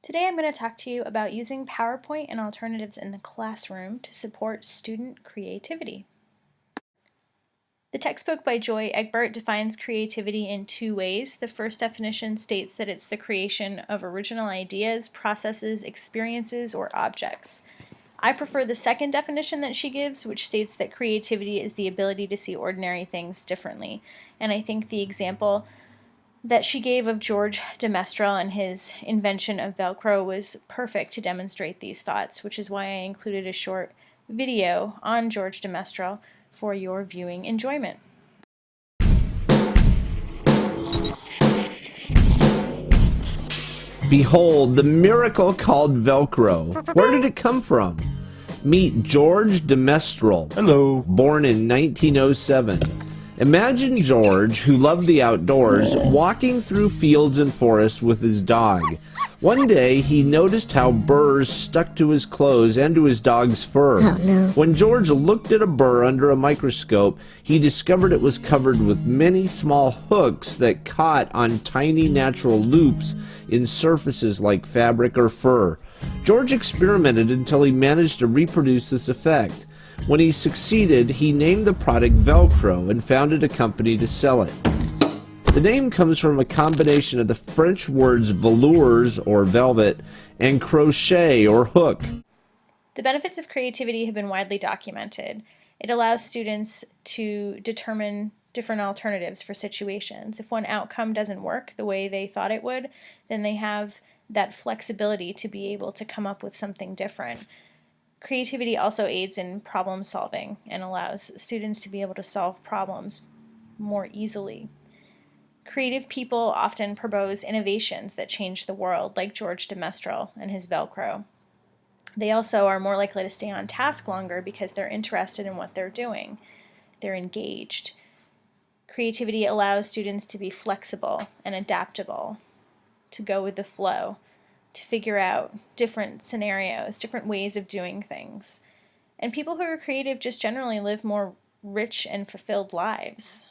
Today I'm going to talk to you about using PowerPoint and alternatives in the classroom to support student creativity. The textbook by Joy Egbert defines creativity in two ways. The first definition states that it's the creation of original ideas, processes, experiences, or objects. I prefer the second definition that she gives, which states that creativity is the ability to see ordinary things differently. And I think the example that she gave of George de Mestral and his invention of Velcro was perfect to demonstrate these thoughts, which is why I included a short video on George de Mestral for your viewing enjoyment. Behold, the miracle called Velcro. Where did it come from? Meet George de Mestral. Hello. Born in 1907. Imagine George, who loved the outdoors, walking through fields and forests with his dog. One day, he noticed how burrs stuck to his clothes and to his dog's fur. Oh, no. When George looked at a burr under a microscope, he discovered it was covered with many small hooks that caught on tiny natural loops in surfaces like fabric or fur. George experimented until he managed to reproduce this effect. When he succeeded, he named the product Velcro and founded a company to sell it. The name comes from a combination of the French words velours, or velvet, and crochet, or hook. The benefits of creativity have been widely documented. It allows students to determine different alternatives for situations. If one outcome doesn't work the way they thought it would, then they have that flexibility to be able to come up with something different. Creativity also aids in problem solving and allows students to be able to solve problems more easily. Creative people often propose innovations that change the world, like George de Mestral and his Velcro. They also are more likely to stay on task longer because they're interested in what they're doing. They're engaged. Creativity allows students to be flexible and adaptable, to go with the flow, to figure out different scenarios, different ways of doing things. And people who are creative just generally live more rich and fulfilled lives.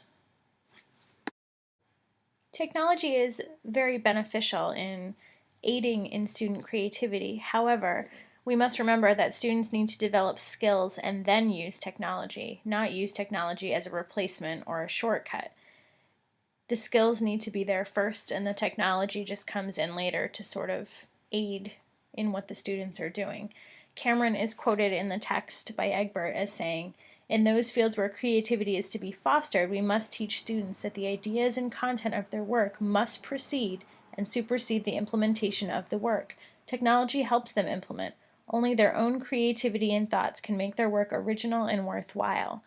Technology is very beneficial in aiding in student creativity. However, we must remember that students need to develop skills and then use technology, not use technology as a replacement or a shortcut. The skills need to be there first, and the technology just comes in later to sort of aid in what the students are doing. Cameron is quoted in the text by Egbert as saying, "In those fields where creativity is to be fostered, we must teach students that the ideas and content of their work must precede and supersede the implementation of the work. Technology helps them implement. Only their own creativity and thoughts can make their work original and worthwhile."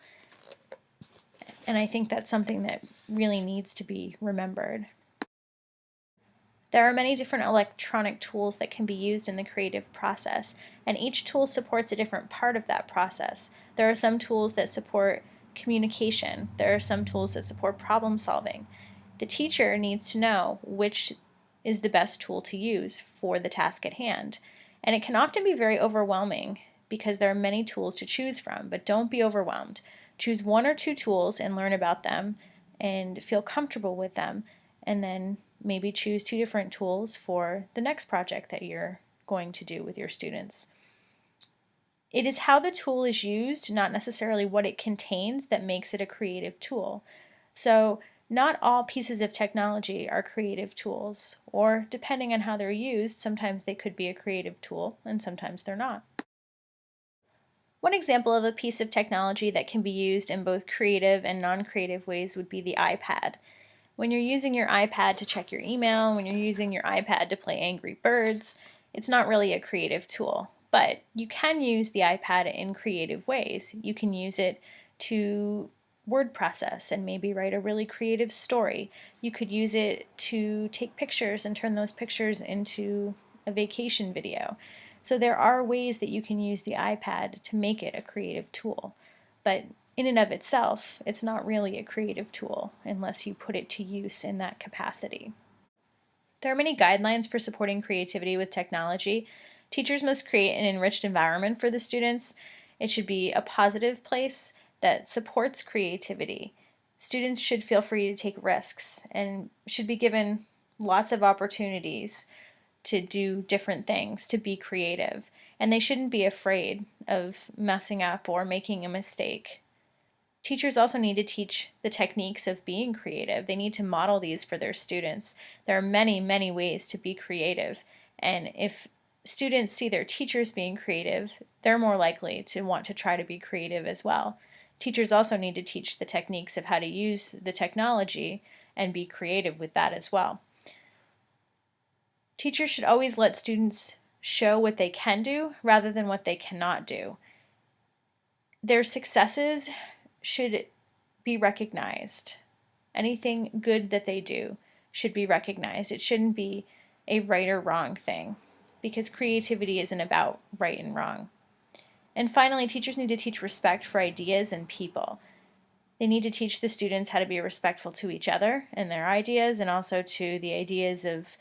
And I think that's something that really needs to be remembered. There are many different electronic tools that can be used in the creative process, and each tool supports a different part of that process. There are some tools that support communication. There are some tools that support problem solving. The teacher needs to know which is the best tool to use for the task at hand. And it can often be very overwhelming because there are many tools to choose from, but don't be overwhelmed. Choose one or two tools and learn about them and feel comfortable with them, and then maybe choose two different tools for the next project that you're going to do with your students. It is how the tool is used, not necessarily what it contains, that makes it a creative tool. So not all pieces of technology are creative tools, or depending on how they're used, sometimes they could be a creative tool and sometimes they're not. One example of a piece of technology that can be used in both creative and non-creative ways would be the iPad. When you're using your iPad to check your email, when you're using your iPad to play Angry Birds, it's not really a creative tool. But you can use the iPad in creative ways. You can use it to word process and maybe write a really creative story. You could use it to take pictures and turn those pictures into a vacation video. So there are ways that you can use the iPad to make it a creative tool. But in and of itself, it's not really a creative tool unless you put it to use in that capacity. There are many guidelines for supporting creativity with technology. Teachers must create an enriched environment for the students. It should be a positive place that supports creativity. Students should feel free to take risks and should be given lots of opportunities to do different things, to be creative, and they shouldn't be afraid of messing up or making a mistake. Teachers also need to teach the techniques of being creative. They need to model these for their students. There are many, many ways to be creative, and if students see their teachers being creative, they're more likely to want to try to be creative as well. Teachers also need to teach the techniques of how to use the technology and be creative with that as well. Teachers should always let students show what they can do rather than what they cannot do. Their successes should be recognized. Anything good that they do should be recognized. It shouldn't be a right or wrong thing, because creativity isn't about right and wrong. And finally, teachers need to teach respect for ideas and people. They need to teach the students how to be respectful to each other and their ideas, and also to the ideas of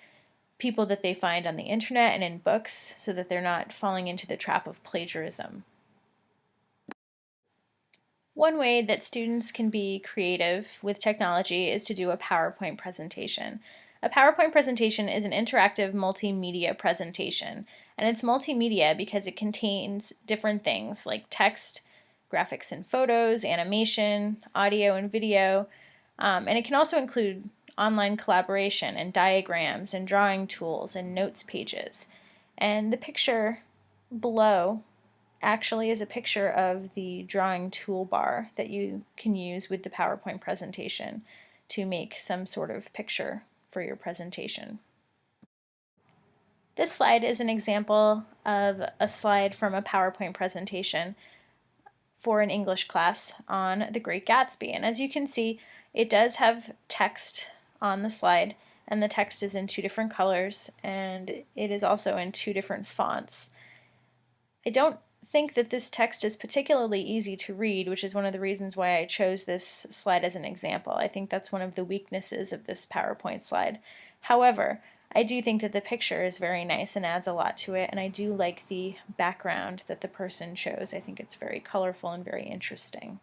people that they find on the internet and in books, so that they're not falling into the trap of plagiarism. One way that students can be creative with technology is to do a PowerPoint presentation. A PowerPoint presentation is an interactive multimedia presentation, and it's multimedia because it contains different things like text, graphics and photos, animation, audio and video, and it can also include online collaboration and diagrams and drawing tools and notes pages. And the picture below actually is a picture of the drawing toolbar that you can use with the PowerPoint presentation to make some sort of picture for your presentation. This slide is an example of a slide from a PowerPoint presentation for an English class on The Great Gatsby. And as you can see, it does have text on the slide, and the text is in two different colors, and it is also in two different fonts. I don't think that this text is particularly easy to read, which is one of the reasons why I chose this slide as an example. I think that's one of the weaknesses of this PowerPoint slide. However, I do think that the picture is very nice and adds a lot to it, and I do like the background that the person chose. I think it's very colorful and very interesting.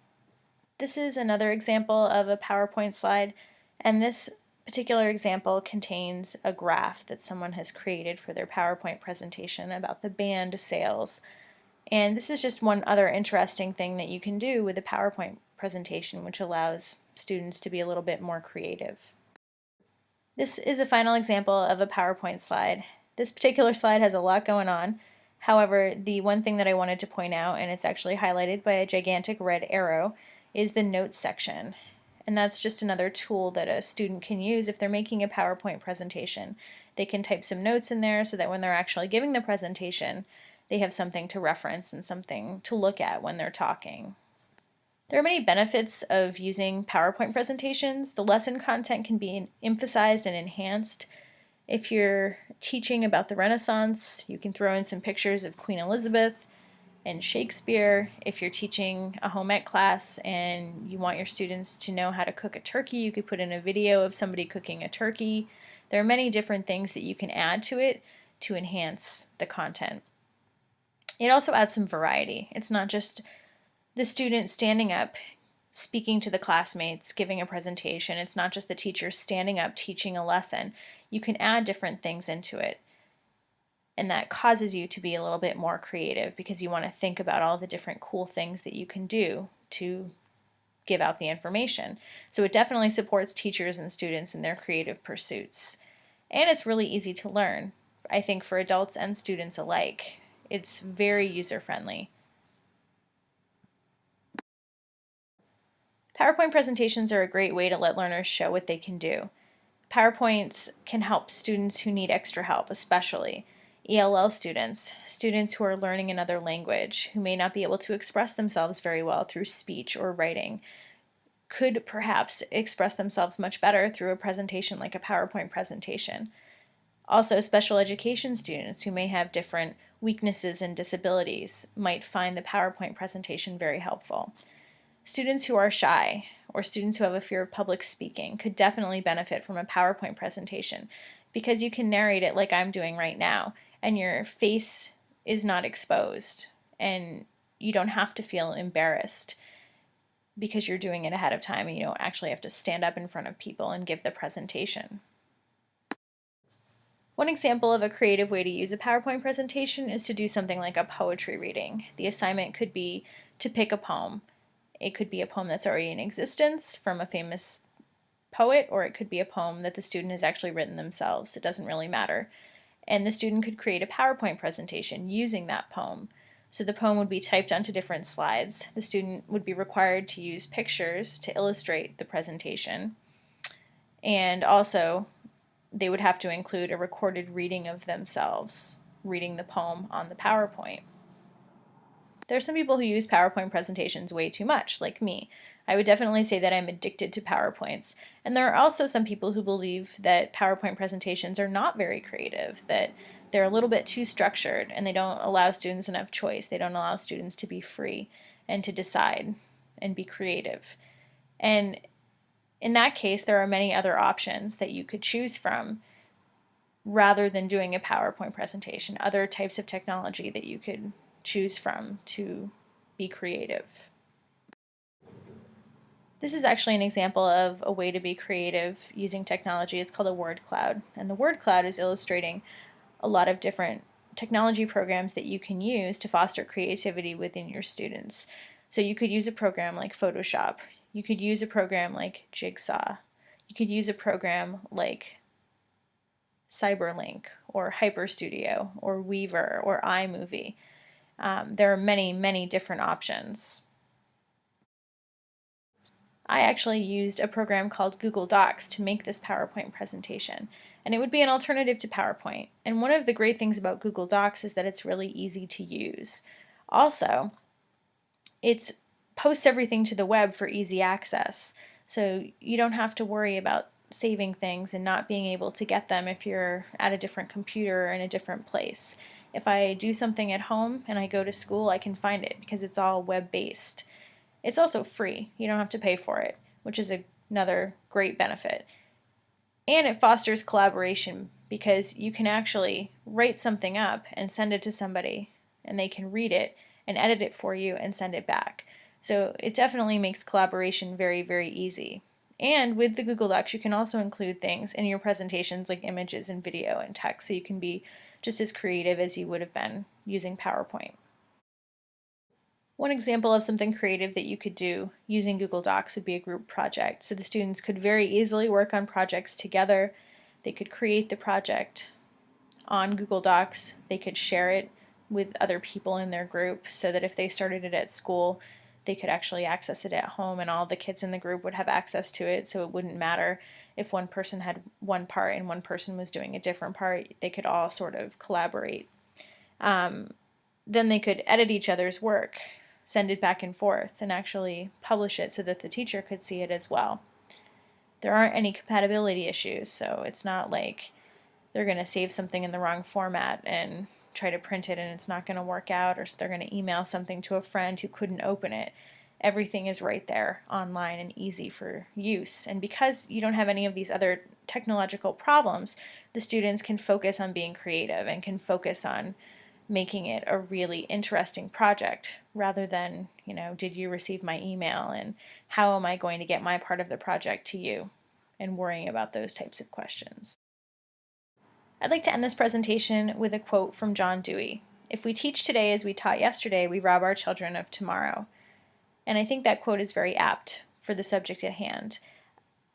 This is another example of a PowerPoint slide, and this particular example contains a graph that someone has created for their PowerPoint presentation about the band sales. And this is just one other interesting thing that you can do with a PowerPoint presentation, which allows students to be a little bit more creative. This is a final example of a PowerPoint slide. This particular slide has a lot going on. However, the one thing that I wanted to point out, and it's actually highlighted by a gigantic red arrow, is the notes section. And that's just another tool that a student can use if they're making a PowerPoint presentation. They can type some notes in there so that when they're actually giving the presentation, they have something to reference and something to look at when they're talking. There are many benefits of using PowerPoint presentations. The lesson content can be emphasized and enhanced. If you're teaching about the Renaissance, you can throw in some pictures of Queen Elizabeth and Shakespeare. If you're teaching a home ec class and you want your students to know how to cook a turkey, you could put in a video of somebody cooking a turkey. There are many different things that you can add to it to enhance the content. It also adds some variety. It's not just the student standing up, speaking to the classmates, giving a presentation. It's not just the teacher standing up, teaching a lesson. You can add different things into it. And that causes you to be a little bit more creative because you want to think about all the different cool things that you can do to give out the information. So it definitely supports teachers and students in their creative pursuits. And it's really easy to learn, I think, for adults and students alike. It's very user-friendly. PowerPoint presentations are a great way to let learners show what they can do. PowerPoints can help students who need extra help, especially ELL students, students who are learning another language, who may not be able to express themselves very well through speech or writing, could perhaps express themselves much better through a presentation like a PowerPoint presentation. Also, special education students who may have different weaknesses and disabilities might find the PowerPoint presentation very helpful. Students who are shy or students who have a fear of public speaking could definitely benefit from a PowerPoint presentation because you can narrate it like I'm doing right now and your face is not exposed and you don't have to feel embarrassed because you're doing it ahead of time and you don't actually have to stand up in front of people and give the presentation. One example of a creative way to use a PowerPoint presentation is to do something like a poetry reading. The assignment could be to pick a poem. It could be a poem that's already in existence from a famous poet, or it could be a poem that the student has actually written themselves. It doesn't really matter. And the student could create a PowerPoint presentation using that poem. So the poem would be typed onto different slides. The student would be required to use pictures to illustrate the presentation. And also, they would have to include a recorded reading of themselves, reading the poem on the PowerPoint. There are some people who use PowerPoint presentations way too much, like me. I would definitely say that I'm addicted to PowerPoints. And there are also some people who believe that PowerPoint presentations are not very creative, that they're a little bit too structured and they don't allow students enough choice. They don't allow students to be free and to decide and be creative. And in that case, there are many other options that you could choose from rather than doing a PowerPoint presentation, other types of technology that you could choose from to be creative. This is actually an example of a way to be creative using technology. It's called a word cloud. And the word cloud is illustrating a lot of different technology programs that you can use to foster creativity within your students. So you could use a program like Photoshop. You could use a program like Jigsaw. You could use a program like Cyberlink or HyperStudio or Weaver or iMovie. There are many, many different options. I actually used a program called Google Docs to make this PowerPoint presentation, and it would be an alternative to PowerPoint. And one of the great things about Google Docs is that it's really easy to use. Also, it posts everything to the web for easy access, so you don't have to worry about saving things and not being able to get them if you're at a different computer or in a different place. If I do something at home and I go to school, I can find it because it's all web-based. It's also free. You don't have to pay for it, which is another great benefit. And it fosters collaboration because you can actually write something up and send it to somebody and they can read it and edit it for you and send it back. So it definitely makes collaboration very, very easy. And with the Google Docs, you can also include things in your presentations like images and video and text, so you can be just as creative as you would have been using PowerPoint. One example of something creative that you could do using Google Docs would be a group project. So the students could very easily work on projects together. They could create the project on Google Docs. They could share it with other people in their group so that if they started it at school, they could actually access it at home and all the kids in the group would have access to it, so it wouldn't matter if one person had one part and one person was doing a different part. They could all sort of collaborate. Then they could edit each other's work, send it back and forth, and actually publish it so that the teacher could see it as well. There aren't any compatibility issues, so it's not like they're going to save something in the wrong format and try to print it and it's not going to work out, or they're going to email something to a friend who couldn't open it. Everything is right there online and easy for use. And because you don't have any of these other technological problems, the students can focus on being creative and can focus on making it a really interesting project rather than, did you receive my email and how am I going to get my part of the project to you, and worrying about those types of questions. I'd like to end this presentation with a quote from John Dewey. "If we teach today as we taught yesterday, we rob our children of tomorrow." And I think that quote is very apt for the subject at hand.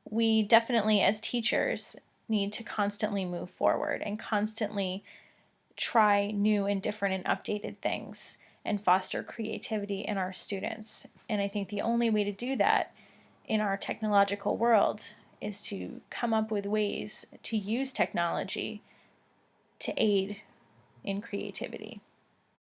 We definitely, as teachers, need to constantly move forward and constantly try new and different and updated things and foster creativity in our students. And I think the only way to do that in our technological world is to come up with ways to use technology to aid in creativity.